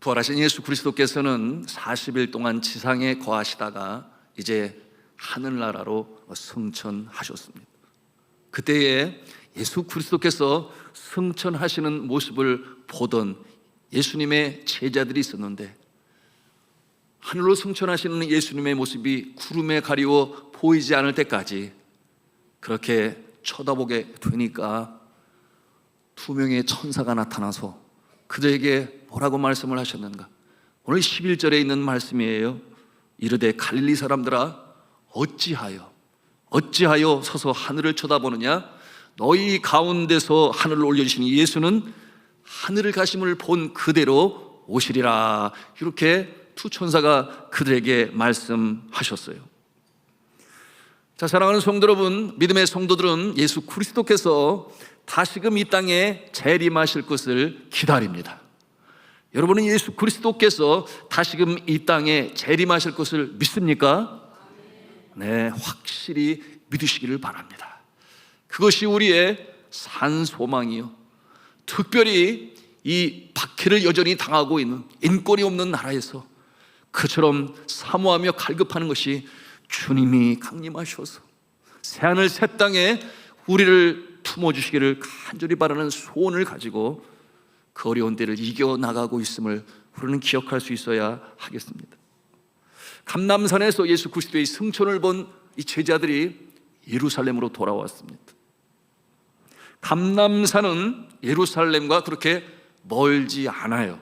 부활하신 예수 그리스도께서는 40일 동안 지상에 거하시다가 이제 하늘나라로 승천하셨습니다. 그때에 예수 그리스도께서 승천하시는 모습을 보던 예수님의 제자들이 있었는데, 하늘로 승천하시는 예수님의 모습이 구름에 가리워 보이지 않을 때까지 그렇게 쳐다보게 되니까 두 명의 천사가 나타나서 그들에게 뭐라고 말씀을 하셨는가? 오늘 11절에 있는 말씀이에요. 이르되 갈릴리 사람들아, 어찌하여 서서 하늘을 쳐다보느냐? 너희 가운데서 하늘을 올려주신 예수는 하늘을 가심을 본 그대로 오시리라. 이렇게 두 천사가 그들에게 말씀하셨어요. 자, 사랑하는 성도 여러분, 믿음의 성도들은 예수 그리스도께서 다시금 이 땅에 재림하실 것을 기다립니다. 여러분은 예수 그리스도께서 다시금 이 땅에 재림하실 것을 믿습니까? 네, 확실히 믿으시기를 바랍니다. 그것이 우리의 산 소망이요, 특별히 이 박해를 여전히 당하고 있는 인권이 없는 나라에서 그처럼 사모하며 갈급하는 것이 주님이 강림하셔서 새하늘 새 땅에 우리를 품어주시기를 간절히 바라는 소원을 가지고 그 어려운 때를 이겨나가고 있음을 우리는 기억할 수 있어야 하겠습니다. 감람산에서 예수 그리스도의 승천을 본 이 제자들이 예루살렘으로 돌아왔습니다. 감람산은 예루살렘과 그렇게 멀지 않아요.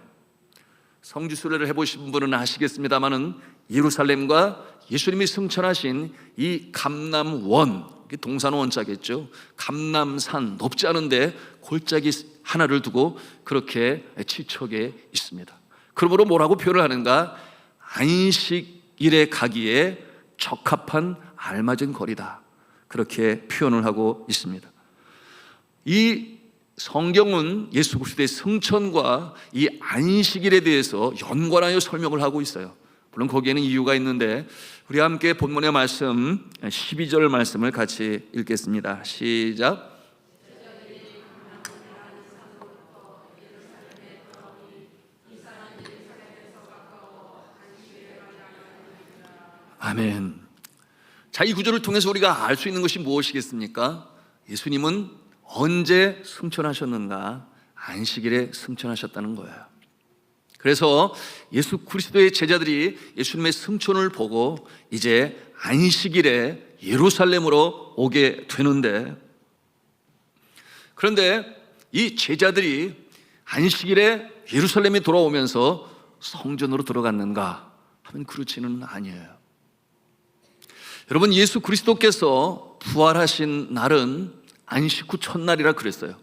성지순례를 해보신 분은 아시겠습니다마는 예루살렘과 예수님이 승천하신 이 감람원, 동산 원자겠죠. 감람산, 높지 않은데 골짜기 하나를 두고 그렇게 치척에 있습니다. 그러므로 뭐라고 표현을 하는가? 안식일에 가기에 적합한 알맞은 거리다, 그렇게 표현을 하고 있습니다. 이 성경은 예수 그리스도의 승천과 이 안식일에 대해서 연관하여 설명을 하고 있어요. 물론 거기에는 이유가 있는데 우리 함께 본문의 말씀 12절 말씀을 같이 읽겠습니다. 시작. 아멘. 자, 이 구절을 통해서 우리가 알 수 있는 것이 무엇이겠습니까? 예수님은 언제 승천하셨는가? 안식일에 승천하셨다는 거예요. 그래서 예수 그리스도의 제자들이 예수님의 승천을 보고 이제 안식일에 예루살렘으로 오게 되는데, 그런데 이 제자들이 안식일에 예루살렘에 돌아오면서 성전으로 들어갔는가 하면 그렇지는 아니에요. 여러분, 예수 그리스도께서 부활하신 날은 안식 후 첫날이라 그랬어요.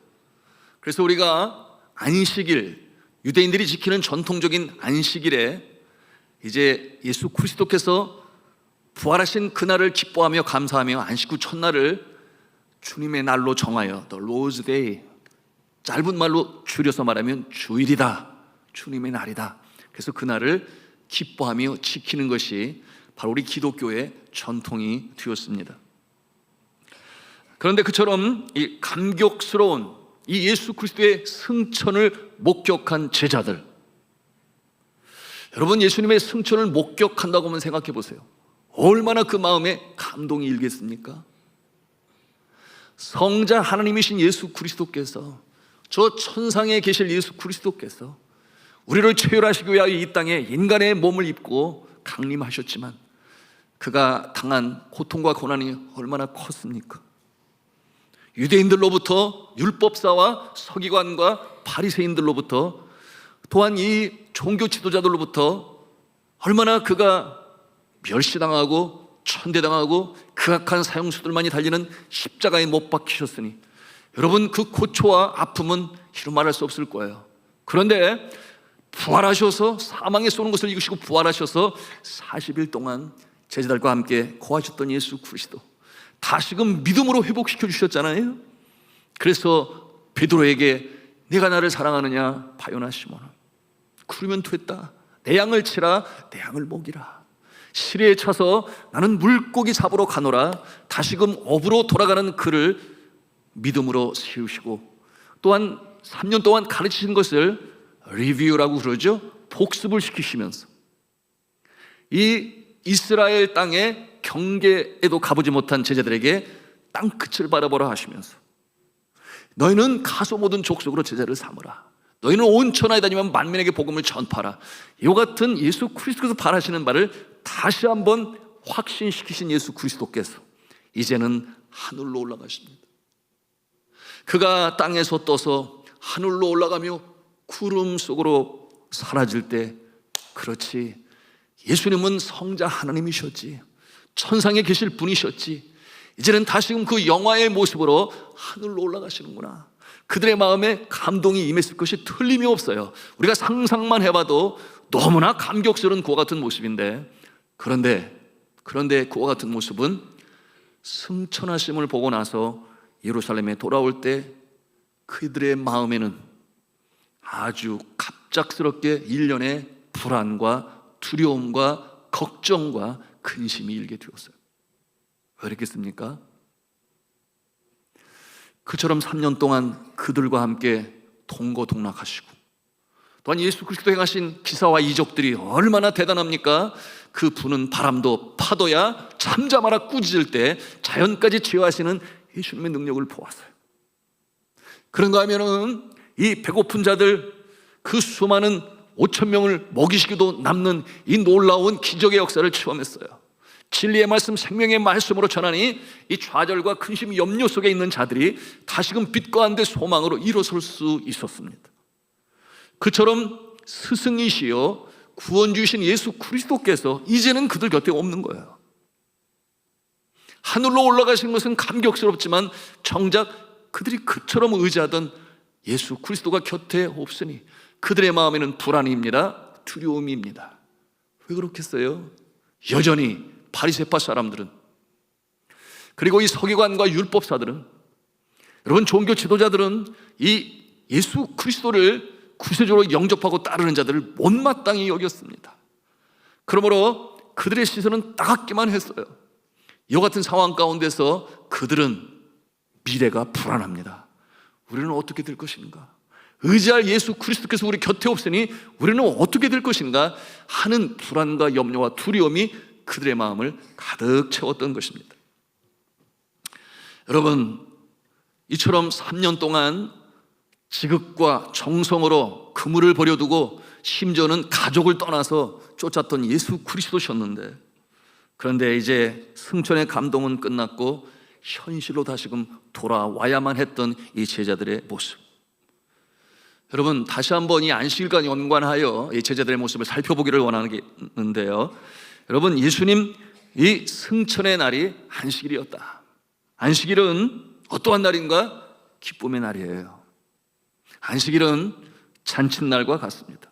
그래서 우리가 안식일, 유대인들이 지키는 전통적인 안식일에 이제 예수 그리스도께서 부활하신 그날을 기뻐하며 감사하며 안식 후 첫날을 주님의 날로 정하여 The Lord's Day, 짧은 말로 줄여서 말하면 주일이다, 주님의 날이다. 그래서 그날을 기뻐하며 지키는 것이 바로 우리 기독교의 전통이 되었습니다. 그런데 그처럼 이 감격스러운 이 예수 그리스도의 승천을 목격한 제자들, 여러분, 예수님의 승천을 목격한다고 하면 생각해 보세요. 얼마나 그 마음에 감동이 일겠습니까? 성자 하나님이신 예수 그리스도께서, 저 천상에 계실 예수 그리스도께서 우리를 최혈하시기 위하여 이 땅에 인간의 몸을 입고 강림하셨지만 그가 당한 고통과 고난이 얼마나 컸습니까? 유대인들로부터, 율법사와 서기관과 바리새인들로부터, 또한 이 종교 지도자들로부터 얼마나 그가 멸시당하고 천대당하고 극악한 사형수들만이 달리는 십자가에 못 박히셨으니 여러분, 그 고초와 아픔은 이루 말할 수 없을 거예요. 그런데 부활하셔서 사망에 쏘는 것을 이기시고 부활하셔서 40일 동안 제자들과 함께 거하셨던 예수 그리스도, 다시금 믿음으로 회복시켜 주셨잖아요. 그래서 베드로에게 내가 나를 사랑하느냐 바요나 시몬아, 그러면 됐다, 내 양을 치라, 내 양을 먹이라. 시내에 차서 나는 물고기 잡으러 가노라 다시금 업으로 돌아가는 그를 믿음으로 세우시고, 또한 3년 동안 가르치신 것을 리뷰라고 그러죠. 복습을 시키시면서 이 이스라엘 땅의 경계에도 가보지 못한 제자들에게 땅 끝을 바라보라 하시면서, 너희는 가서 모든 족속으로 제자를 삼으라. 너희는 온 천하에 다니면 만민에게 복음을 전파하라. 이와 같은 예수 그리스도께서 바라시는 바를 다시 한번 확신시키신 예수 그리스도께서 이제는 하늘로 올라가십니다. 그가 땅에서 떠서 하늘로 올라가며 구름 속으로 사라질 때, 그렇지, 예수님은 성자 하나님이셨지, 천상에 계실 분이셨지, 이제는 다시금 그 영화의 모습으로 하늘로 올라가시는구나. 그들의 마음에 감동이 임했을 것이 틀림이 없어요. 우리가 상상만 해봐도 너무나 감격스러운 그와 같은 모습인데, 그런데 그와 같은 모습은 승천하심을 보고 나서 예루살렘에 돌아올 때 그들의 마음에는 아주 갑작스럽게 일련의 불안과 두려움과 걱정과 근심이 일게 되었어요. 왜 그랬겠습니까? 그처럼 3년 동안 그들과 함께 동고동락하시고, 또한 예수 그리스도 행하신 기사와 이적들이 얼마나 대단합니까? 그 부는 바람도 파도야 잠잠하라 꾸짖을 때 자연까지 제어하시는 예수님의 능력을 보았어요. 그런가 하면은 이 배고픈 자들, 그 수많은 5천 명을 먹이시기도 남는 이 놀라운 기적의 역사를 체험했어요. 진리의 말씀, 생명의 말씀으로 전하니 이 좌절과 근심, 염려 속에 있는 자들이 다시금 빛과 한데 소망으로 일어설 수 있었습니다. 그처럼 스승이시여 구원주이신 예수 그리스도께서 이제는 그들 곁에 없는 거예요. 하늘로 올라가신 것은 감격스럽지만 정작 그들이 그처럼 의지하던 예수 그리스도가 곁에 없으니 그들의 마음에는 불안입니다. 두려움입니다. 왜 그렇겠어요? 여전히 바리새파 사람들은, 그리고 이 서기관과 율법사들은, 여러분 종교 지도자들은 이 예수 그리스도를 구세주로 영접하고 따르는 자들을 못마땅히 여겼습니다. 그러므로 그들의 시선은 따갑기만 했어요. 이와 같은 상황 가운데서 그들은 미래가 불안합니다. 우리는 어떻게 될 것인가? 의지할 예수 그리스도께서 우리 곁에 없으니 우리는 어떻게 될 것인가 하는 불안과 염려와 두려움이 그들의 마음을 가득 채웠던 것입니다. 여러분, 이처럼 3년 동안 지극과 정성으로 그물을 버려두고 심지어는 가족을 떠나서 쫓았던 예수 그리스도셨는데, 그런데 이제 승천의 감동은 끝났고 현실로 다시금 돌아와야만 했던 이 제자들의 모습, 여러분 다시 한번 이 안식일과 연관하여 이 제자들의 모습을 살펴보기를 원하는데요, 여러분 예수님 이 승천의 날이 안식일이었다. 안식일은 어떠한 날인가? 기쁨의 날이에요. 안식일은 잔칫날과 같습니다.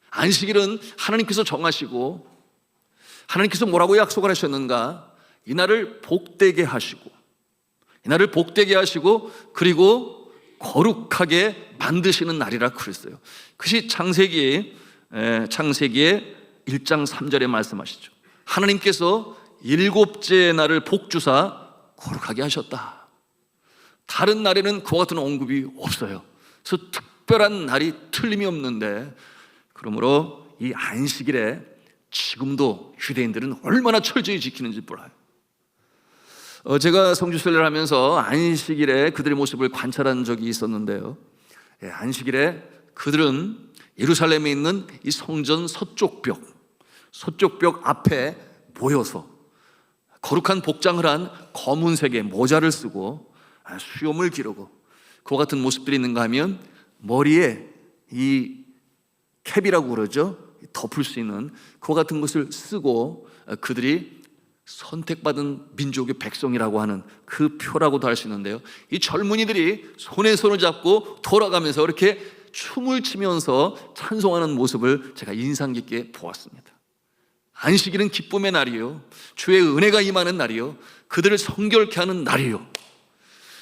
안식일은 하나님께서 정하시고, 하나님께서 뭐라고 약속을 하셨는가? 이 날을 복되게 하시고, 그리고 거룩하게 만드시는 날이라 그랬어요. 그것이 창세기의 1장 3절에 말씀하시죠. 하나님께서 7째 날을 복주사 거룩하게 하셨다. 다른 날에는 그와 같은 언급이 없어요. 그래서 특별한 날이 틀림이 없는데, 그러므로 이 안식일에 지금도 유대인들은 얼마나 철저히 지키는지 몰라요. 제가 성지순례를 하면서 안식일에 그들의 모습을 관찰한 적이 있었는데요, 안식일에 그들은 예루살렘에 있는 이 성전 서쪽 벽 앞에 모여서 거룩한 복장을 한 검은색의 모자를 쓰고 수염을 기르고, 그와 같은 모습들이 있는가 하면 머리에 이 캡이라고 그러죠, 덮을 수 있는 그와 같은 것을 쓰고, 그들이 선택받은 민족의 백성이라고 하는 그 표라고도 할 수 있는데요, 이 젊은이들이 손에 손을 잡고 돌아가면서 이렇게 춤을 추면서 찬송하는 모습을 제가 인상 깊게 보았습니다. 안식일은 기쁨의 날이요, 주의 은혜가 임하는 날이요, 그들을 성결케 하는 날이요.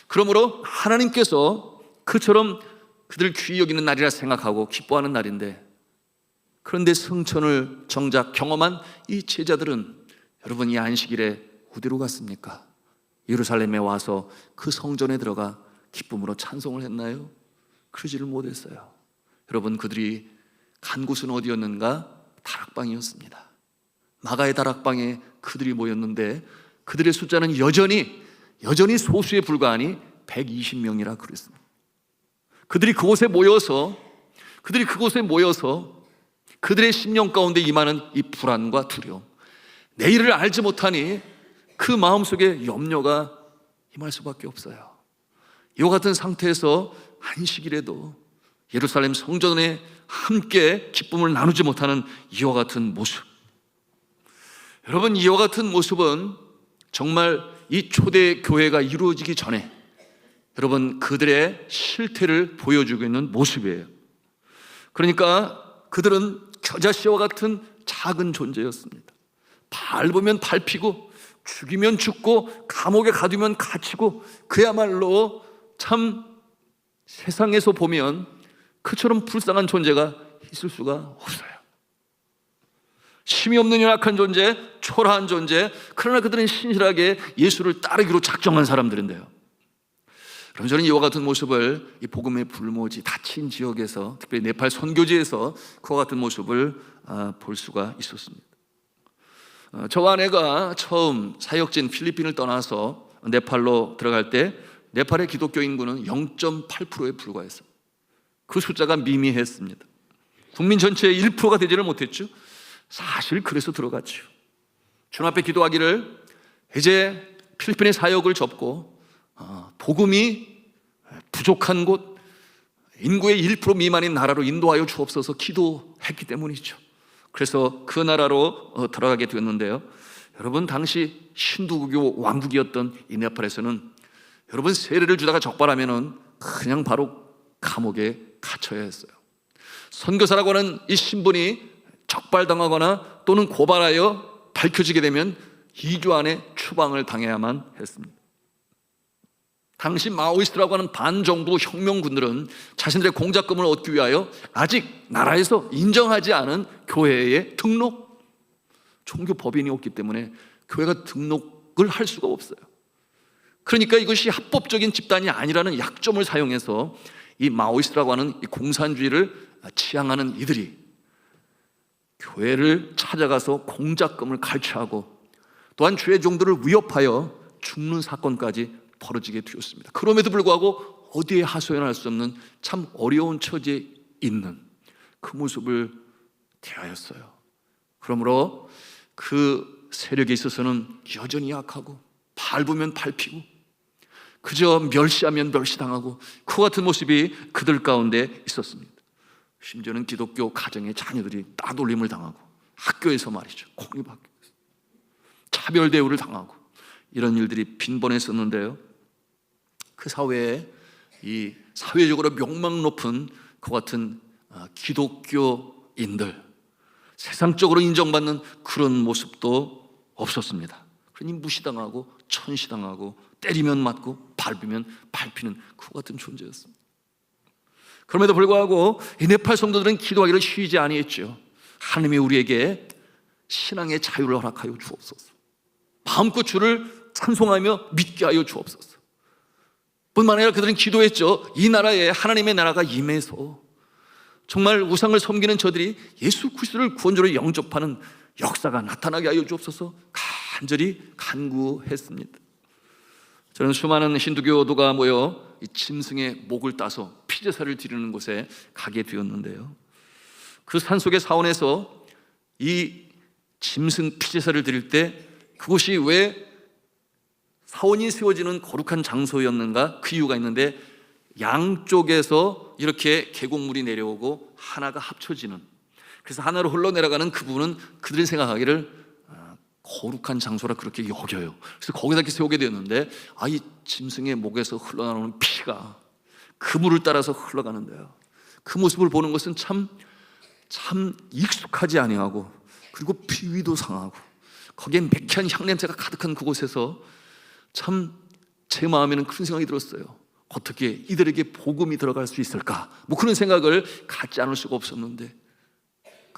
그러므로 하나님께서 그처럼 그들을 귀히 여기는 날이라 생각하고 기뻐하는 날인데, 그런데 성천을 정작 경험한 이 제자들은 여러분, 이 안식일에 어디로 갔습니까? 예루살렘에 와서 그 성전에 들어가 기쁨으로 찬송을 했나요? 그러지를 못했어요. 여러분, 그들이 간 곳은 어디였는가? 다락방이었습니다. 마가의 다락방에 그들이 모였는데 그들의 숫자는 여전히 소수에 불과하니 120명이라 그랬습니다. 그들이 그곳에 모여서 그들의 심령 가운데 임하는 이 불안과 두려움, 내일을 알지 못하니 그 마음속에 염려가 임할 수밖에 없어요. 이와 같은 상태에서 안식일에도 예루살렘 성전에 함께 기쁨을 나누지 못하는 이와 같은 모습, 여러분, 이와 같은 모습은 정말 이 초대 교회가 이루어지기 전에 여러분, 그들의 실태를 보여주고 있는 모습이에요. 그러니까 그들은 겨자씨와 같은 작은 존재였습니다. 밟으면 밟히고 죽이면 죽고 감옥에 가두면 갇히고, 그야말로 참 세상에서 보면 그처럼 불쌍한 존재가 있을 수가 없어요. 힘이 없는 연약한 존재, 초라한 존재, 그러나 그들은 신실하게 예수를 따르기로 작정한 사람들인데요. 그럼 저는 이와 같은 모습을 이 복음의 불모지, 닫힌 지역에서, 특별히 네팔 선교지에서 그와 같은 모습을 볼 수가 있었습니다. 저와 아내가 처음 사역지인 필리핀을 떠나서 네팔로 들어갈 때 네팔의 기독교 인구는 0.8%에 불과했어요. 그 숫자가 미미했습니다. 국민 전체의 1%가 되지를 못했죠. 사실 그래서 들어갔죠. 주님 앞에 기도하기를, 이제 필리핀의 사역을 접고 복음이 부족한 곳, 인구의 1% 미만인 나라로 인도하여 주옵소서 기도했기 때문이죠. 그래서 그 나라로 들어가게 되었는데요. 여러분, 당시 힌두교 왕국이었던 이 네팔에서는 여러분, 세례를 주다가 적발하면은 그냥 바로 감옥에 갇혀야 했어요. 선교사라고 하는 이 신분이 적발당하거나 또는 고발하여 밝혀지게 되면 2주 안에 추방을 당해야만 했습니다. 당시 마오이스트라고 하는 반정부 혁명군들은 자신들의 공작금을 얻기 위하여 아직 나라에서 인정하지 않은 교회에 등록, 종교 법인이 없기 때문에 교회가 등록을 할 수가 없어요. 그러니까 이것이 합법적인 집단이 아니라는 약점을 사용해서 이 마오이스트라고 하는 이 공산주의를 지향하는 이들이 교회를 찾아가서 공작금을 갈취하고 또한 주의 종들을 위협하여 죽는 사건까지 벌어지게 되었습니다. 그럼에도 불구하고 어디에 하소연할 수 없는 참 어려운 처지에 있는 그 모습을 대하였어요. 그러므로 그 세력에 있어서는 여전히 약하고 밟으면 밟히고 그저 멸시하면 멸시당하고 그 같은 모습이 그들 가운데 있었습니다. 심지어는 기독교 가정의 자녀들이 따돌림을 당하고 학교에서 말이죠, 공립학교에서 차별 대우를 당하고 이런 일들이 빈번했었는데요. 그 사회에 이 사회적으로 명망 높은 그 같은 기독교인들, 세상적으로 인정받는 그런 모습도 없었습니다. 그러니 무시당하고 천시당하고 때리면 맞고 밟으면 밟히는 그 같은 존재였습니다. 그럼에도 불구하고 이 네팔 성도들은 기도하기를 쉬지 아니했죠. 하나님이 우리에게 신앙의 자유를 허락하여 주옵소서, 마음껏 주를 찬송하며 믿게 하여 주옵소서. 뿐만 아니라 그들은 기도했죠. 이 나라에 하나님의 나라가 임해서 정말 우상을 섬기는 저들이 예수 그리스도를 구원주로 영접하는 역사가 나타나게 하여 주옵소서 간절히 간구했습니다. 저는 수많은 힌두교도가 모여 이 짐승의 목을 따서 피제사를 드리는 곳에 가게 되었는데요. 그 산속의 사원에서 이 짐승 피제사를 드릴 때 그곳이 왜 사원이 세워지는 거룩한 장소였는가? 그 이유가 있는데, 양쪽에서 이렇게 계곡물이 내려오고 하나가 합쳐지는, 그래서 하나로 흘러내려가는 그 부분은 그들이 생각하기를 거룩한 장소라 그렇게 여겨요. 그래서 거기다 이렇게 세우게 되었는데, 이 짐승의 목에서 흘러나오는 피가 그 물을 따라서 흘러가는데요. 그 모습을 보는 것은 참 익숙하지 아니하고, 그리고 비위도 상하고, 거기에 매캐한 향냄새가 가득한 그곳에서 참 제 마음에는 그런 생각이 들었어요. 어떻게 이들에게 복음이 들어갈 수 있을까? 그런 생각을 갖지 않을 수가 없었는데,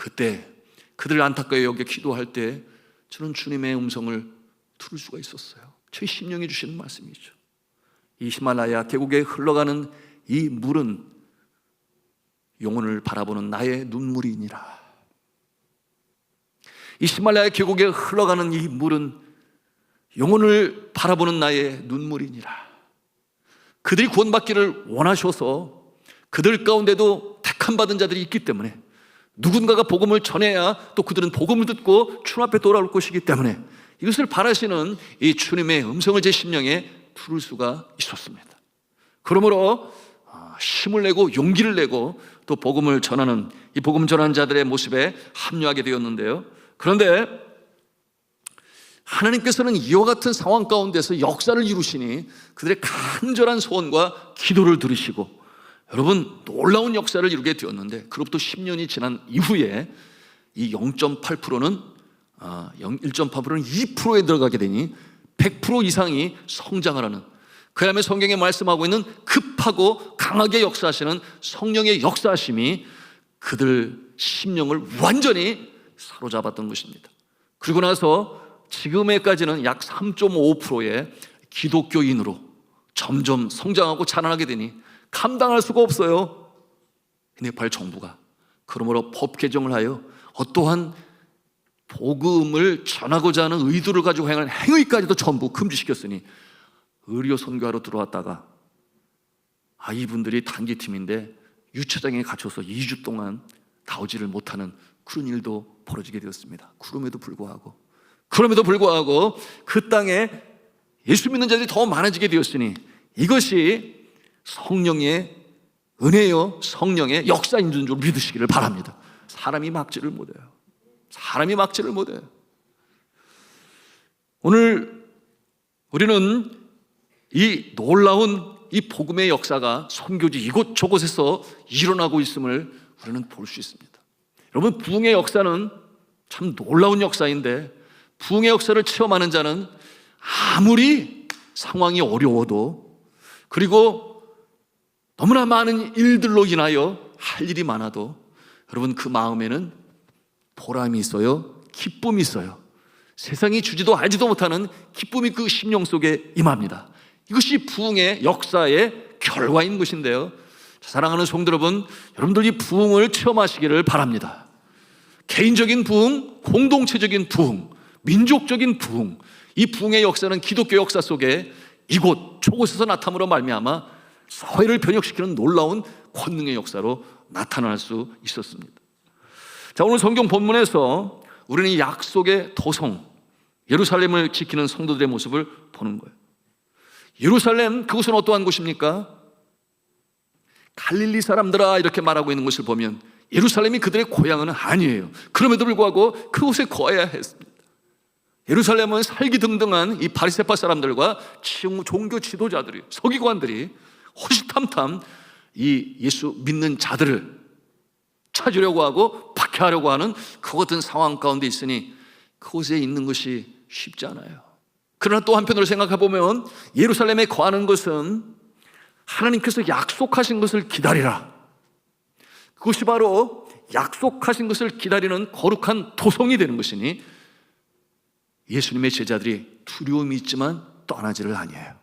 그때 그들 안타까이 여겨 기도할 때 저는 주님의 음성을 들을 수가 있었어요. 저희 심령이 주시는 말씀이죠. 이 히말라야 계곡에 흘러가는 이 물은 영혼을 바라보는 나의 눈물이니라. 이 히말라야 계곡에 흘러가는 이 물은 영혼을 바라보는 나의 눈물이니라. 그들이 구원받기를 원하셔서 그들 가운데도 택함받은 자들이 있기 때문에 누군가가 복음을 전해야 또 그들은 복음을 듣고 주님 앞에 돌아올 것이기 때문에 이것을 바라시는 이 주님의 음성을 제 심령에 들을 수가 있었습니다. 그러므로 힘을 내고 용기를 내고 또 복음을 전하는 이 복음 전하는 자들의 모습에 합류하게 되었는데요. 그런데 하나님께서는 이와 같은 상황 가운데서 역사를 이루시니 그들의 간절한 소원과 기도를 들으시고 여러분 놀라운 역사를 이루게 되었는데 그로부터 10년이 지난 이후에 이 0.8%는 1.8%는 2%에 들어가게 되니 100% 이상이 성장을 하는, 그 다음에 성경에 말씀하고 있는 급하고 강하게 역사하시는 성령의 역사하심이 그들 심령을 완전히 사로잡았던 것입니다. 그리고 나서 지금에까지는 약 3.5%의 기독교인으로 점점 성장하고 자라나게 되니 감당할 수가 없어요, 네팔 정부가. 그러므로 법 개정을 하여 어떠한 복음을 전하고자 하는 의도를 가지고 행하는 행위까지도 전부 금지시켰으니 의료 선교하러 들어왔다가 이분들이 단기팀인데 유차장에 갇혀서 2주 동안 나오지를 못하는 그런 일도 벌어지게 되었습니다. 그럼에도 불구하고 그 땅에 예수 믿는 자들이 더 많아지게 되었으니 이것이 성령의 은혜요, 성령의 역사인 줄 믿으시기를 바랍니다. 사람이 막지를 못해요. 오늘 우리는 이 놀라운 이 복음의 역사가 선교지 이곳저곳에서 일어나고 있음을 우리는 볼 수 있습니다. 여러분, 부흥의 역사는 참 놀라운 역사인데 부흥의 역사를 체험하는 자는 아무리 상황이 어려워도 그리고 너무나 많은 일들로 인하여 할 일이 많아도 여러분 그 마음에는 보람이 있어요, 기쁨이 있어요. 세상이 주지도 알지도 못하는 기쁨이 그 심령 속에 임합니다. 이것이 부흥의 역사의 결과인 것인데요. 사랑하는 성도 여러분, 여러분들 이 부흥을 체험하시기를 바랍니다. 개인적인 부흥, 공동체적인 부흥, 민족적인 부흥, 이 부흥의 역사는 기독교 역사 속에 이곳 저곳에서 나타남으로 말미암아 사회를 변혁시키는 놀라운 권능의 역사로 나타날 수 있었습니다. 자, 오늘 성경 본문에서 우리는 이 약속의 도성 예루살렘을 지키는 성도들의 모습을 보는 거예요. 예루살렘, 그곳은 어떠한 곳입니까? 갈릴리 사람들아 이렇게 말하고 있는 것을 보면 예루살렘이 그들의 고향은 아니에요. 그럼에도 불구하고 그곳에 거해야 했습니다. 예루살렘은 살기등등한 이 바리새파 사람들과 종교 지도자들이, 서기관들이 호시탐탐 이 예수 믿는 자들을 찾으려고 하고 박해하려고 하는 그 같은 상황 가운데 있으니 그곳에 있는 것이 쉽지 않아요. 그러나 또 한편으로 생각해 보면 예루살렘에 거하는 것은 하나님께서 약속하신 것을 기다리라, 그것이 바로 약속하신 것을 기다리는 거룩한 도성이 되는 것이니 예수님의 제자들이 두려움이 있지만 떠나지를 아니해요.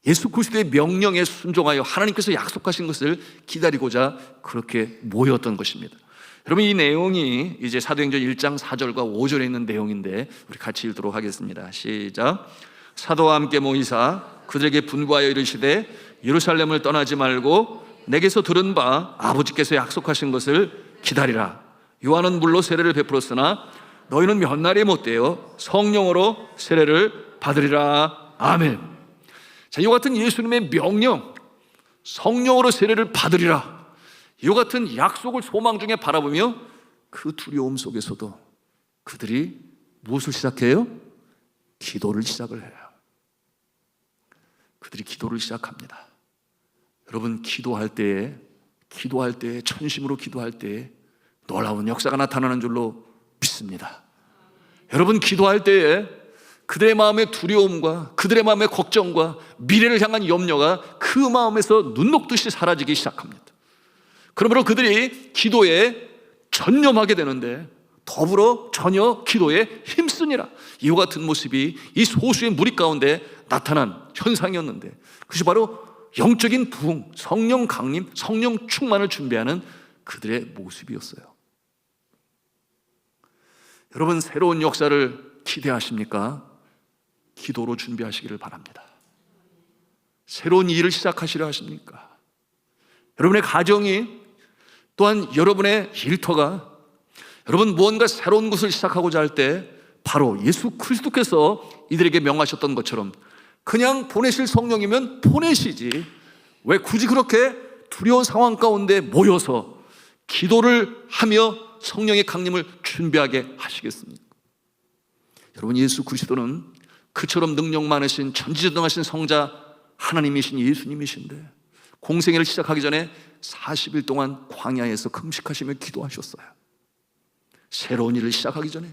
예수 그리스도의 명령에 순종하여 하나님께서 약속하신 것을 기다리고자 그렇게 모였던 것입니다. 여러분, 이 내용이 이제 사도행전 1장 4절과 5절에 있는 내용인데 우리 같이 읽도록 하겠습니다. 시작. 사도와 함께 모이사 그들에게 분부하여 이르시되 예루살렘을 떠나지 말고 내게서 들은 바 아버지께서 약속하신 것을 기다리라. 요한은 물로 세례를 베풀었으나 너희는 몇 날에 못되어 성령으로 세례를 받으리라. 아멘. 자, 이와 같은 예수님의 명령, 성령으로 세례를 받으리라, 이와 같은 약속을 소망 중에 바라보며 그 두려움 속에서도 그들이 무엇을 시작해요? 기도를 시작을 해요. 그들이 기도를 시작합니다. 여러분, 기도할 때에 전심으로 기도할 때에 놀라운 역사가 나타나는 줄로 믿습니다. 여러분, 기도할 때에 그들의 마음의 두려움과 그들의 마음의 걱정과 미래를 향한 염려가 그 마음에서 눈 녹듯이 사라지기 시작합니다. 그러므로 그들이 기도에 전념하게 되는데 더불어 전혀 기도에 힘쓰니라. 이와 같은 모습이 이 소수의 무리 가운데 나타난 현상이었는데, 그것이 바로 영적인 부흥, 성령 강림, 성령 충만을 준비하는 그들의 모습이었어요. 여러분, 새로운 역사를 기대하십니까? 기도로 준비하시기를 바랍니다. 새로운 일을 시작하시려 하십니까? 여러분의 가정이, 또한 여러분의 일터가, 여러분 무언가 새로운 것을 시작하고자 할 때 바로 예수 그리스도께서 이들에게 명하셨던 것처럼 그냥 보내실 성령이면 보내시지, 왜 굳이 그렇게 두려운 상황 가운데 모여서 기도를 하며 성령의 강림을 준비하게 하시겠습니까? 여러분, 예수 그리스도는 그처럼 능력 많으신 전지전능하신 성자 하나님이신 예수님이신데 공생애를 시작하기 전에 40일 동안 광야에서 금식하시며 기도하셨어요. 새로운 일을 시작하기 전에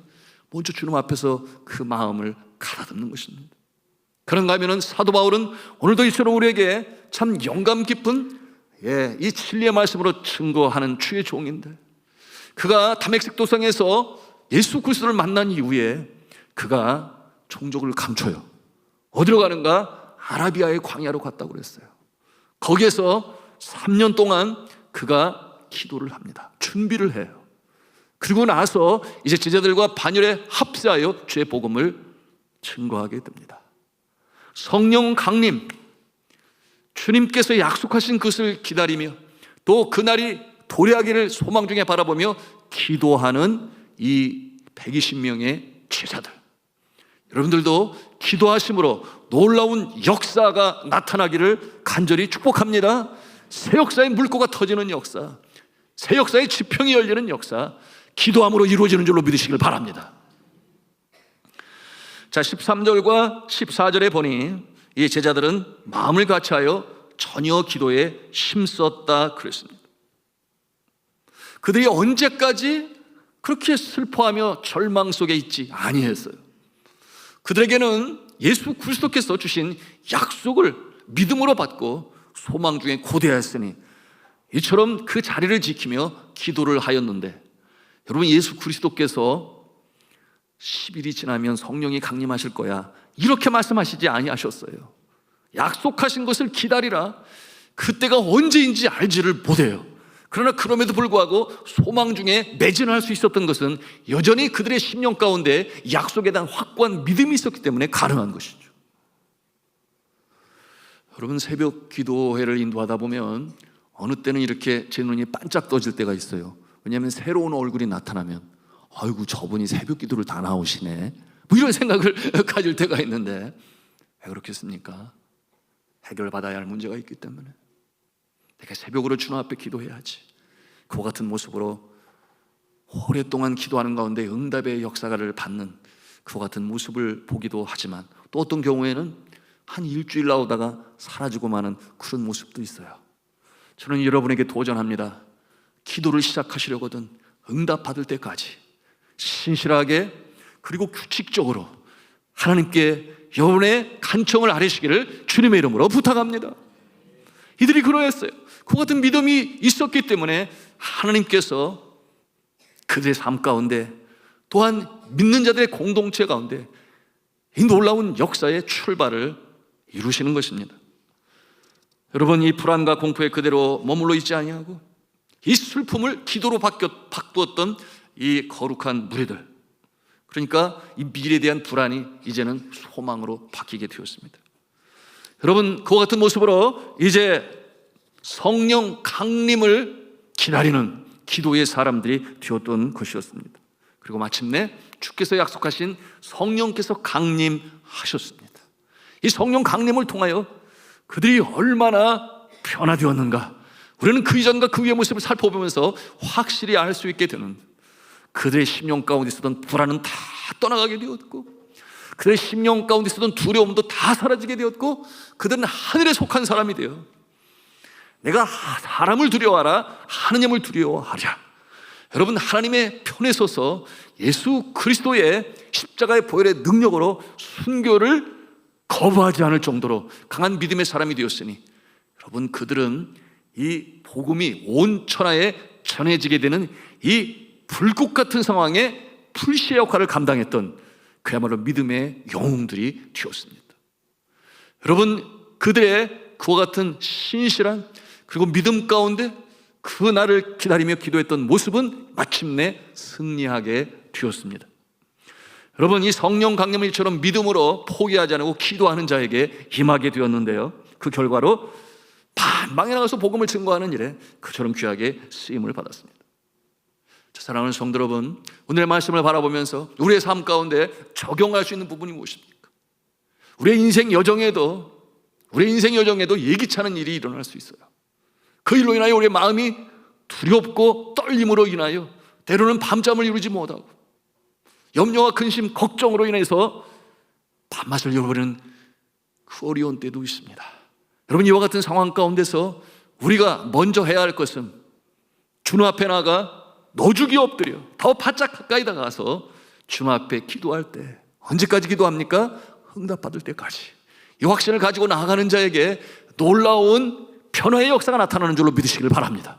먼저 주님 앞에서 그 마음을 가다듬는 것입니다. 그런가 하면 사도 바울은 오늘도 이처럼 우리에게 참 영감 깊은 이 진리의 말씀으로 증거하는 주의 종인데, 그가 다메섹 도상에서 예수 그리스도를 만난 이후에 그가 종족을 감춰요. 어디로 가는가? 아라비아의 광야로 갔다고 그랬어요. 거기에서 3년 동안 그가 기도를 합니다. 준비를 해요. 그리고 나서 이제 제자들과 반열에 합세하여 주의 복음을 증거하게 됩니다. 성령 강림, 주님께서 약속하신 것을 기다리며 또 그날이 도래하기를 소망 중에 바라보며 기도하는 이 120명의 제자들, 여러분들도 기도하심으로 놀라운 역사가 나타나기를 간절히 축복합니다. 새 역사의 물꼬가 터지는 역사, 새 역사의 지평이 열리는 역사, 기도함으로 이루어지는 줄로 믿으시길 바랍니다. 자, 13절과 14절에 보니 이 제자들은 마음을 같이하여 전혀 기도에 힘썼다 그랬습니다. 그들이 언제까지 그렇게 슬퍼하며 절망 속에 있지 아니했어요. 그들에게는 예수 그리스도께서 주신 약속을 믿음으로 받고 소망 중에 고대하였으니 이처럼 그 자리를 지키며 기도를 하였는데, 여러분, 예수 그리스도께서 10일이 지나면 성령이 강림하실 거야 이렇게 말씀하시지 아니하셨어요. 약속하신 것을 기다리라. 그때가 언제인지 알지를 못해요. 그러나 그럼에도 불구하고 소망 중에 매진할 수 있었던 것은 여전히 그들의 심령 가운데 약속에 대한 확고한 믿음이 있었기 때문에 가능한 것이죠. 여러분, 새벽 기도회를 인도하다 보면 어느 때는 이렇게 제 눈이 반짝 떠질 때가 있어요. 왜냐하면 새로운 얼굴이 나타나면 아이고, 저분이 새벽 기도를 다 나오시네, 뭐 이런 생각을 가질 때가 있는데, 왜 그렇겠습니까? 해결받아야 할 문제가 있기 때문에 내가 새벽으로 주님 앞에 기도해야지. 그와 같은 모습으로 오랫동안 기도하는 가운데 응답의 역사를 받는 그와 같은 모습을 보기도 하지만, 또 어떤 경우에는 한 일주일 나오다가 사라지고 마는 그런 모습도 있어요. 저는 여러분에게 도전합니다. 기도를 시작하시려거든 응답 받을 때까지 신실하게 그리고 규칙적으로 하나님께 여러분의 간청을 아뢰시기를 주님의 이름으로 부탁합니다. 이들이 그러했어요. 그 같은 믿음이 있었기 때문에 하나님께서 그들의 삶 가운데, 또한 믿는 자들의 공동체 가운데 이 놀라운 역사의 출발을 이루시는 것입니다. 여러분, 이 불안과 공포에 그대로 머물러 있지 아니하고 이 슬픔을 기도로 바꾸었던 이 거룩한 무리들, 그러니까 이 미래에 대한 불안이 이제는 소망으로 바뀌게 되었습니다. 여러분, 그와 같은 모습으로 이제 성령 강림을 기다리는 기도의 사람들이 되었던 것이었습니다. 그리고 마침내 주께서 약속하신 성령께서 강림하셨습니다. 이 성령 강림을 통하여 그들이 얼마나 변화되었는가, 우리는 그 이전과 그 후의 모습을 살펴보면서 확실히 알 수 있게 되는, 그들의 심령 가운데 있었던 불안은 다 떠나가게 되었고, 그들의 심령 가운데 있었던 두려움도 다 사라지게 되었고, 그들은 하늘에 속한 사람이 되어 내가 사람을 두려워하라 하느님을 두려워하랴. 여러분, 하나님의 편에 서서 예수 그리스도의 십자가의 보혈의 능력으로 순교를 거부하지 않을 정도로 강한 믿음의 사람이 되었으니, 여러분, 그들은 이 복음이 온 천하에 전해지게 되는 이 불꽃 같은 상황에 불씨의 역할을 감당했던 그야말로 믿음의 영웅들이 되었습니다. 여러분, 그들의 그와 같은 신실한 그리고 믿음 가운데 그 날을 기다리며 기도했던 모습은 마침내 승리하게 되었습니다. 여러분, 이 성령 강림일처럼 믿음으로 포기하지 않고 기도하는 자에게 임하게 되었는데요, 그 결과로 만방에 나가서 복음을 증거하는 일에 그처럼 귀하게 쓰임을 받았습니다. 사랑하는 성도 여러분, 오늘의 말씀을 바라보면서 우리의 삶 가운데 적용할 수 있는 부분이 무엇입니까? 우리의 인생 여정에도 예기치 않은 일이 일어날 수 있어요. 그 일로 인하여 우리의 마음이 두렵고 떨림으로 인하여 때로는 밤잠을 이루지 못하고 염려와 근심, 걱정으로 인해서 밥맛을 잃어버리는 그 어려운 때도 있습니다. 여러분, 이와 같은 상황 가운데서 우리가 먼저 해야 할 것은 주님 앞에 나가 너죽이 엎드려 더 바짝 가까이 다가가서 주님 앞에 기도할 때, 언제까지 기도합니까? 응답받을 때까지. 이 확신을 가지고 나아가는 자에게 놀라운 변화의 역사가 나타나는 줄로 믿으시길 바랍니다.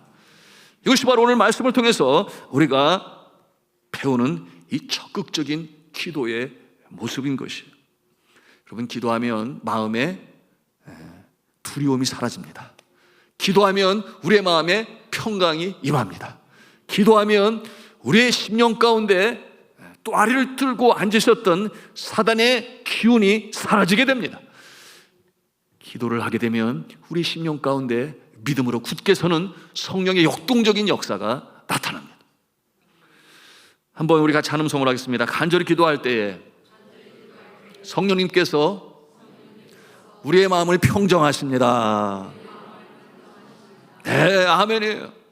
이것이 바로 오늘 말씀을 통해서 우리가 배우는 이 적극적인 기도의 모습인 것이에요. 여러분, 기도하면 마음에 두려움이 사라집니다. 기도하면 우리의 마음에 평강이 임합니다. 기도하면 우리의 심령 가운데 또 아리를 들고 앉으셨던 사단의 기운이 사라지게 됩니다. 기도를 하게 되면 우리 심령 가운데 믿음으로 굳게 서는 성령의 역동적인 역사가 나타납니다. 한번 우리 같이 한음성으로 하겠습니다. 간절히 기도할 때에 성령님께서 우리의 마음을 평정하십니다. 네, 아멘이에요.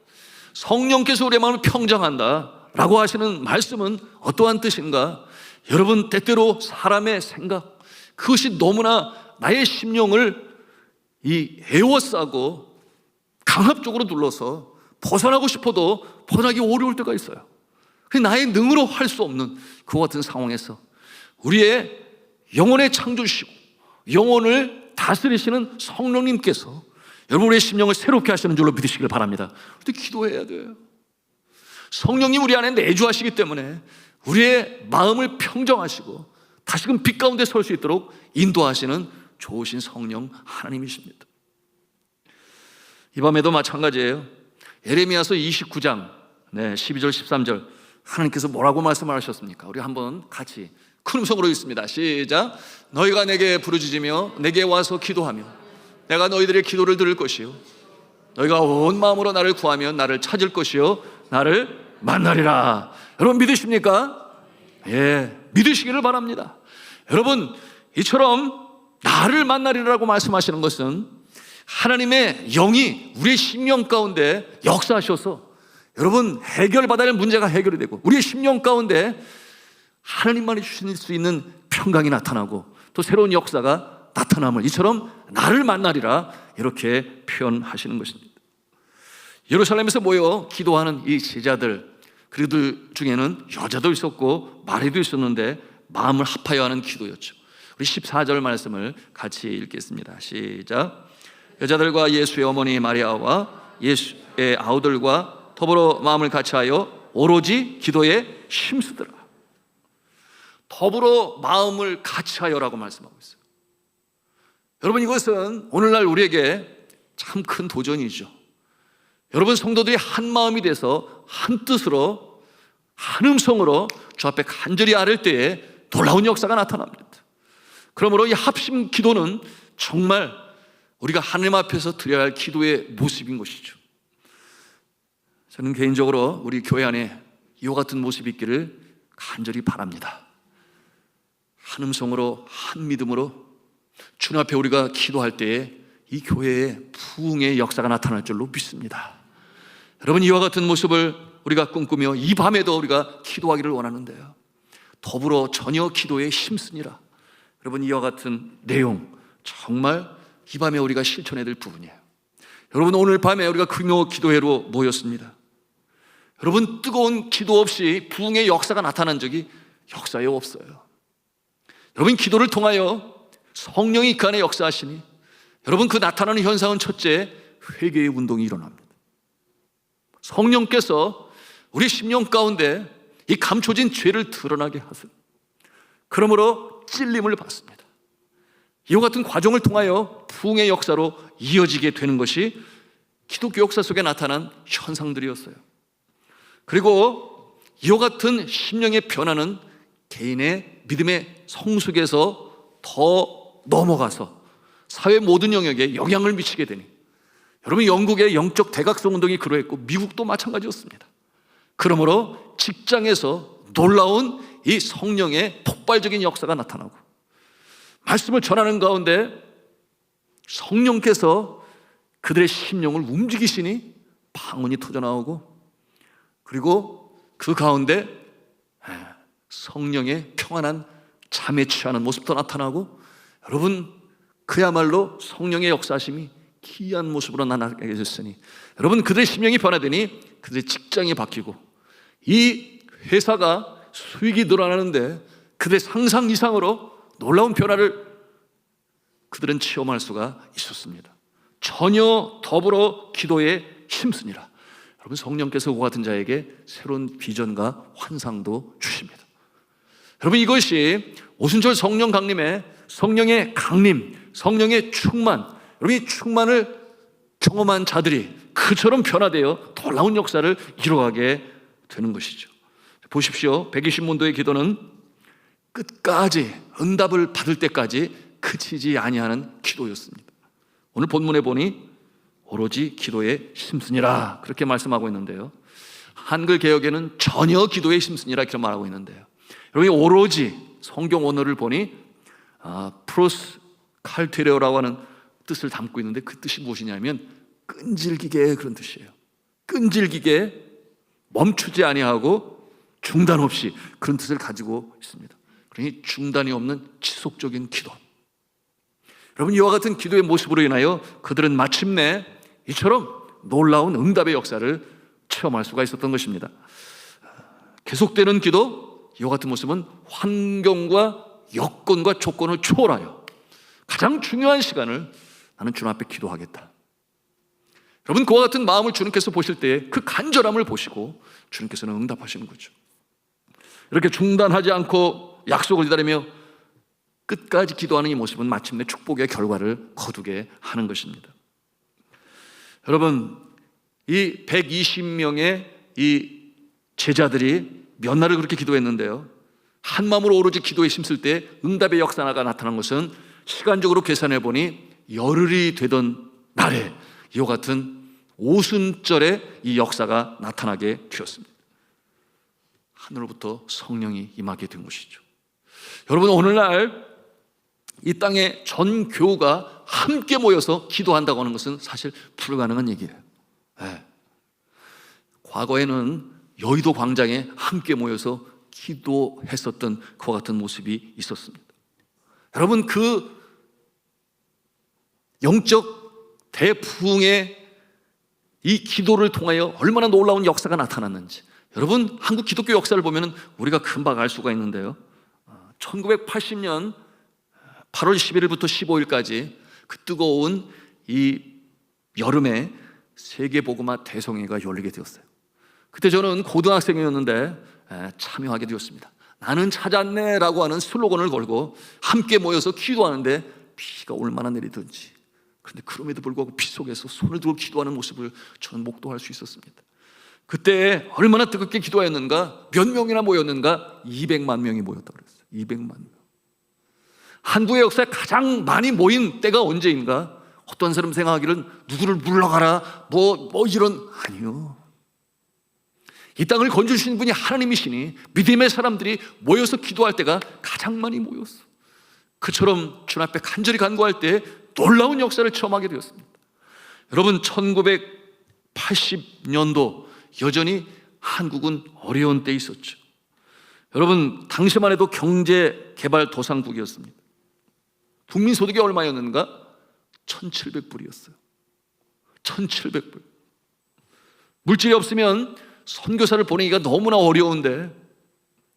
성령께서 우리의 마음을 평정한다 라고 하시는 말씀은 어떠한 뜻인가? 여러분, 때때로 사람의 생각, 그것이 너무나 나의 심령을 애워싸고 강압적으로 눌러서 벗어나고 싶어도 벗어나기 어려울 때가 있어요. 나의 능으로 할 수 없는 그와 같은 상황에서 우리의 영혼의 창조시고 영혼을 다스리시는 성령님께서 여러분의 심령을 새롭게 하시는 줄로 믿으시길 바랍니다. 우리 기도해야 돼요. 성령님 우리 안에 내주하시기 때문에 우리의 마음을 평정하시고 다시금 빛 가운데 설 수 있도록 인도하시는 좋으신 성령 하나님이십니다. 이 밤에도 마찬가지예요. 예레미야서 29장 12절 13절 하나님께서 뭐라고 말씀하셨습니까? 우리 한번 같이 큰 음성으로 읽습니다. 시작. 너희가 내게 부르짖으며 내게 와서 기도하며 내가 너희들의 기도를 들을 것이요 너희가 온 마음으로 나를 구하면 나를 찾을 것이요 나를 만나리라. 여러분 믿으십니까? 예, 믿으시기를 바랍니다. 여러분, 이처럼 나를 만나리라고 말씀하시는 것은 하나님의 영이 우리의 심령 가운데 역사하셔서 여러분 해결받아야 할 문제가 해결이 되고 우리의 심령 가운데 하나님만이 주실 수 있는 평강이 나타나고 또 새로운 역사가 나타남을 이처럼 나를 만나리라 이렇게 표현하시는 것입니다. 예루살렘에서 모여 기도하는 이 제자들, 그들 중에는 여자도 있었고 마리도 있었는데 마음을 합하여 하는 기도였죠. 우리 14절 말씀을 같이 읽겠습니다. 시작. 여자들과 예수의 어머니 마리아와 예수의 아우들과 더불어 마음을 같이하여 오로지 기도에 힘쓰더라. 더불어 마음을 같이하여라고 말씀하고 있어요. 여러분, 이것은 오늘날 우리에게 참 큰 도전이죠. 여러분, 성도들이 한 마음이 돼서 한 뜻으로 한 음성으로 주 앞에 간절히 아뢰을 때에 놀라운 역사가 나타납니다. 그러므로 이 합심 기도는 정말 우리가 하나님 앞에서 드려야 할 기도의 모습인 것이죠. 저는 개인적으로 우리 교회 안에 이와 같은 모습이 있기를 간절히 바랍니다. 한 음성으로 한 믿음으로 주님 앞에 우리가 기도할 때에 이 교회에 부흥의 역사가 나타날 줄로 믿습니다. 여러분, 이와 같은 모습을 우리가 꿈꾸며 이 밤에도 우리가 기도하기를 원하는데요, 더불어 전혀 기도에 힘쓰니라. 여러분, 이와 같은 내용 정말 이 밤에 우리가 실천해야 될 부분이에요. 여러분, 오늘 밤에 우리가 금요 기도회로 모였습니다. 여러분, 뜨거운 기도 없이 부흥의 역사가 나타난 적이 역사에 없어요. 여러분, 기도를 통하여 성령이 그 안에 역사하시니 여러분, 그 나타나는 현상은 첫째, 회개의 운동이 일어납니다. 성령께서 우리 심령 가운데 이 감춰진 죄를 드러나게 하세요. 그러므로 찔림을 받습니다. 이와 같은 과정을 통하여 부흥의 역사로 이어지게 되는 것이 기독교 역사 속에 나타난 현상들이었어요. 그리고 이와 같은 심령의 변화는 개인의 믿음의 성숙에서 더 넘어가서 사회 모든 영역에 영향을 미치게 되니, 여러분, 영국의 영적 대각성 운동이 그러했고 미국도 마찬가지였습니다. 그러므로 직장에서 놀라운 이 성령의 폭발적인 역사가 나타나고, 말씀을 전하는 가운데 성령께서 그들의 심령을 움직이시니 방언이 터져나오고, 그리고 그 가운데 성령의 평안한 잠에 취하는 모습도 나타나고, 여러분, 그야말로 성령의 역사심이 기이한 모습으로 나타나게 되셨으니, 여러분, 그들의 심령이 변화되니 그들의 직장이 바뀌고, 이 회사가 수익이 늘어나는데 그들의 상상 이상으로 놀라운 변화를 그들은 체험할 수가 있었습니다. 전혀 더불어 기도에 힘쓰니라. 여러분, 성령께서 그와 같은 자에게 새로운 비전과 환상도 주십니다. 여러분, 이것이 오순절 성령 강림의 성령의 강림, 성령의 충만, 여러분, 이 충만을 경험한 자들이 그처럼 변화되어 놀라운 역사를 이루어가게 되는 것이죠. 보십시오. 120문도의 기도는 끝까지 응답을 받을 때까지 그치지 아니하는 기도였습니다. 오늘 본문에 보니 오로지 기도에 힘쓰니라 그렇게 말씀하고 있는데요, 한글 개역에는 전혀 기도에 힘쓰니라 이렇게 말하고 있는데요, 여러분, 오로지 성경 원어를 보니 프로스 칼테레오라고 하는 뜻을 담고 있는데, 그 뜻이 무엇이냐면 끈질기게, 그런 뜻이에요. 끈질기게, 멈추지 아니하고 중단 없이, 그런 뜻을 가지고 있습니다. 그러니 중단이 없는 지속적인 기도. 여러분, 이와 같은 기도의 모습으로 인하여 그들은 마침내 이처럼 놀라운 응답의 역사를 체험할 수가 있었던 것입니다. 계속되는 기도, 이와 같은 모습은 환경과 여건과 조건을 초월하여 가장 중요한 시간을 나는 주님 앞에 기도하겠다. 여러분, 그와 같은 마음을 주님께서 보실 때에 그 간절함을 보시고 주님께서는 응답하시는 거죠. 이렇게 중단하지 않고 약속을 기다리며 끝까지 기도하는 이 모습은 마침내 축복의 결과를 거두게 하는 것입니다. 여러분, 이 120명의 이 제자들이 몇 날을 그렇게 기도했는데요, 한 마음으로 오로지 기도에 힘쓸 때 응답의 역사가 나타난 것은 시간적으로 계산해 보니 열흘이 되던 날에 이와 같은 오순절에 이 역사가 나타나게 되었습니다. 하늘로부터 성령이 임하게 된 것이죠. 여러분, 오늘날 이 땅에 전 교우가 함께 모여서 기도한다고 하는 것은 사실 불가능한 얘기예요. 네. 과거에는 여의도 광장에 함께 모여서 기도했었던 그와 같은 모습이 있었습니다. 여러분, 그 영적 대부흥의 이 기도를 통하여 얼마나 놀라운 역사가 나타났는지, 여러분, 한국 기독교 역사를 보면 우리가 금방 알 수가 있는데요, 1980년 8월 11일부터 15일까지 그 뜨거운 이 여름에 세계복음화 대성회가 열리게 되었어요. 그때 저는 고등학생이었는데 참여하게 되었습니다. 나는 찾았네 라고 하는 슬로건을 걸고 함께 모여서 기도하는데 비가 얼마나 내리든지, 그런데 그럼에도 불구하고 비 속에서 손을 들고 기도하는 모습을 저는 목도할 수 있었습니다. 그때 얼마나 뜨겁게 기도했는가, 몇 명이나 모였는가, 200만 명이 모였다고 그랬어요. 200만 명. 한국의 역사에 가장 많이 모인 때가 언제인가? 어떤 사람 생각하기는 누구를 물러가라 뭐 이런, 아니요, 이 땅을 건져주신 분이 하나님이시니 믿음의 사람들이 모여서 기도할 때가 가장 많이 모였어. 그처럼 주님 앞에 간절히 간구할 때 놀라운 역사를 체험하게 되었습니다. 여러분, 1980년도 여전히 한국은 어려운 때 있었죠. 여러분, 당시만 해도 경제개발도상국이었습니다. 국민소득이 얼마였는가? 1,700불이었어요. 1,700불. 물질이 없으면 선교사를 보내기가 너무나 어려운데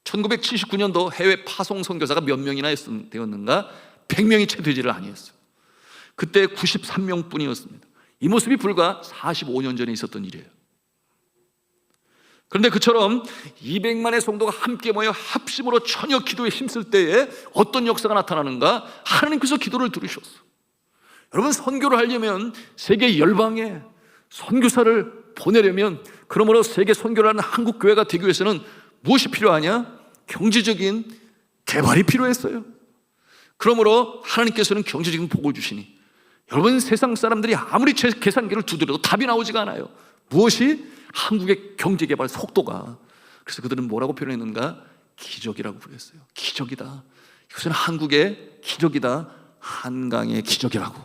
1979년도 해외 파송 선교사가 몇 명이나 되었는가? 100명이 채 되지를 아니했어요. 그때 93명뿐이었습니다. 이 모습이 불과 45년 전에 있었던 일이에요. 그런데 그처럼 200만의 성도가 함께 모여 합심으로 처녀 기도에 힘쓸 때에 어떤 역사가 나타나는가? 하나님께서 기도를 들으셨어. 여러분, 선교를 하려면 세계 열방에 선교사를 보내려면, 그러므로 세계 선교를 하는 한국 교회가 되기 위해서는 무엇이 필요하냐? 경제적인 개발이 필요했어요. 그러므로 하나님께서는 경제적인 복을 주시니, 여러분, 세상 사람들이 아무리 계산기를 두드려도 답이 나오지가 않아요. 무엇이? 한국의 경제 개발 속도가. 그래서 그들은 뭐라고 표현했는가? 기적이라고 부르겠어요. 기적이다. 이것은 한국의 기적이다. 한강의 기적이라고.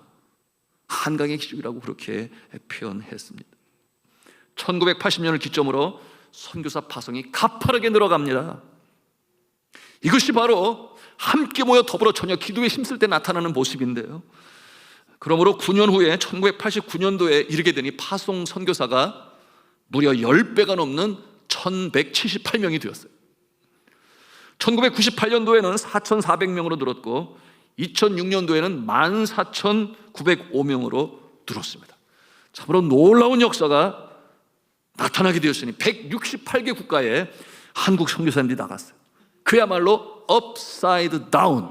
한강의 기적이라고 그렇게 표현했습니다. 1980년을 기점으로 선교사 파송이 가파르게 늘어갑니다. 이것이 바로 함께 모여 더불어 처녀 기도에 힘쓸 때 나타나는 모습인데요. 그러므로 9년 후에 1989년도에 이르게 되니 파송 선교사가 무려 10배가 넘는 1178명이 되었어요. 1998년도에는 4400명으로 늘었고 2006년도에는 14,905명으로 늘었습니다. 참으로 놀라운 역사가 나타나게 되었으니 168개 국가에 한국 선교사님들이 나갔어요. 그야말로 upside down,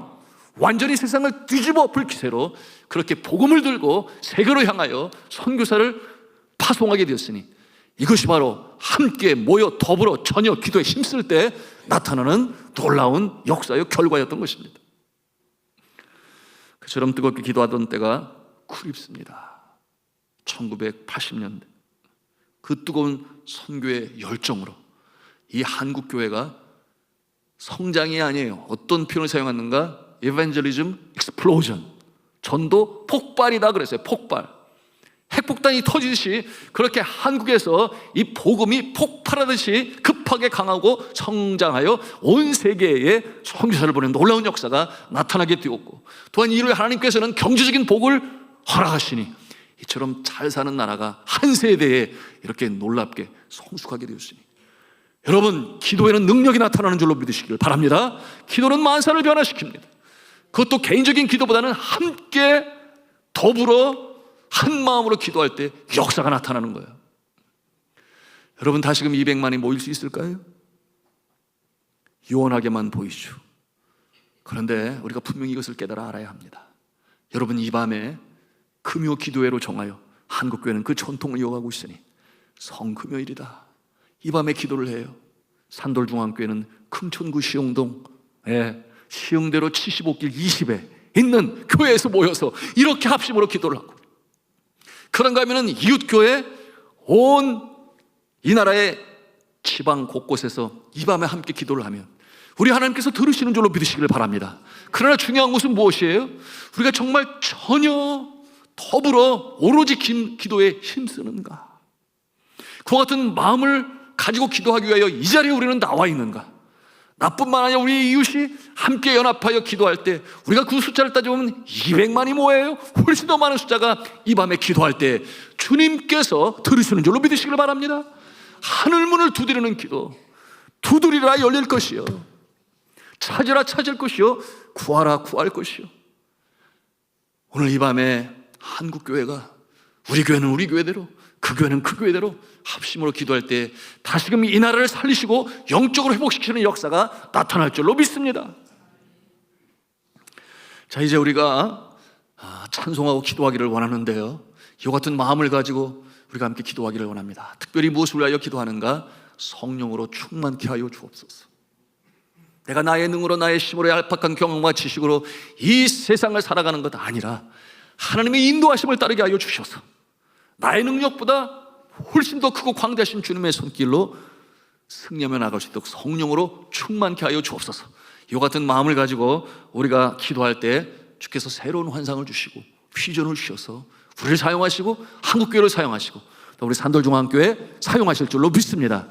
완전히 세상을 뒤집어 엎을 기세로 그렇게 복음을 들고 세계로 향하여 선교사를 파송하게 되었으니, 이것이 바로 함께 모여 더불어 처녀 기도에 힘쓸 때 나타나는 놀라운 역사의 결과였던 것입니다. 그처럼 뜨겁게 기도하던 때가 쿠립스입니다. 1980년대 그 뜨거운 선교의 열정으로 이 한국 교회가 성장이 아니에요. 어떤 표현을 사용하는가? Evangelism explosion, 전도 폭발이다 그랬어요. 폭발. 핵폭탄이 터지듯이 그렇게 한국에서 이 복음이 폭발하듯이 급하게 강하고 성장하여 온 세계에 선교사를 보내는 놀라운 역사가 나타나게 되었고, 또한 이를 하나님께서는 경제적인 복을 허락하시니 이처럼 잘 사는 나라가 한 세대에 이렇게 놀랍게 성숙하게 되었으니, 여러분, 기도에는 능력이 나타나는 줄로 믿으시길 바랍니다. 기도는 만사를 변화시킵니다. 그것도 개인적인 기도보다는 함께 더불어 한 마음으로 기도할 때 역사가 나타나는 거예요. 여러분, 다시금 200만이 모일 수 있을까요? 요원하게만 보이죠. 그런데 우리가 분명히 이것을 깨달아 알아야 합니다. 여러분, 이 밤에 금요 기도회로 정하여 한국교회는 그 전통을 이어가고 있으니 성금요일이다. 이 밤에 기도를 해요. 산돌중앙교회는 금천구 시흥동 시흥대로 75길 20에 있는 교회에서 모여서 이렇게 합심으로 기도를 하고, 그런가 하면 이웃교회 온 이 나라의 지방 곳곳에서 이 밤에 함께 기도를 하면 우리 하나님께서 들으시는 줄로 믿으시길 바랍니다. 그러나 중요한 것은 무엇이에요? 우리가 정말 전혀 더불어 오로지 기도에 힘쓰는가? 그와 같은 마음을 가지고 기도하기 위하여 이 자리에 우리는 나와 있는가? 나뿐만 아니라 우리 이웃이 함께 연합하여 기도할 때 우리가 그 숫자를 따져보면 200만이 뭐예요? 훨씬 더 많은 숫자가 이 밤에 기도할 때 주님께서 들으시는 줄로 믿으시길 바랍니다. 하늘문을 두드리는 기도, 두드리라 열릴 것이요, 찾으라 찾을 것이요, 구하라 구할 것이요. 오늘 이 밤에 한국교회가, 우리 교회는 우리 교회대로, 그 교회는 그 교회대로 합심으로 기도할 때 다시금 이 나라를 살리시고 영적으로 회복시키는 역사가 나타날 줄로 믿습니다. 자, 이제 우리가 찬송하고 기도하기를 원하는데요, 이와 같은 마음을 가지고 우리가 함께 기도하기를 원합니다. 특별히 무엇을 위하여 기도하는가? 성령으로 충만케 하여 주옵소서. 내가 나의 능으로 나의 힘으로 얄팍한 경험과 지식으로 이 세상을 살아가는 것 아니라 하나님의 인도하심을 따르게 하여 주셔서 나의 능력보다 훨씬 더 크고 광대하신 주님의 손길로 승리하며 나갈 수 있도록 성령으로 충만케 하여 주옵소서. 이와 같은 마음을 가지고 우리가 기도할 때 주께서 새로운 환상을 주시고 비전을 주셔서 우리를 사용하시고 한국교회를 사용하시고 또 우리 산돌중앙교회 사용하실 줄로 믿습니다.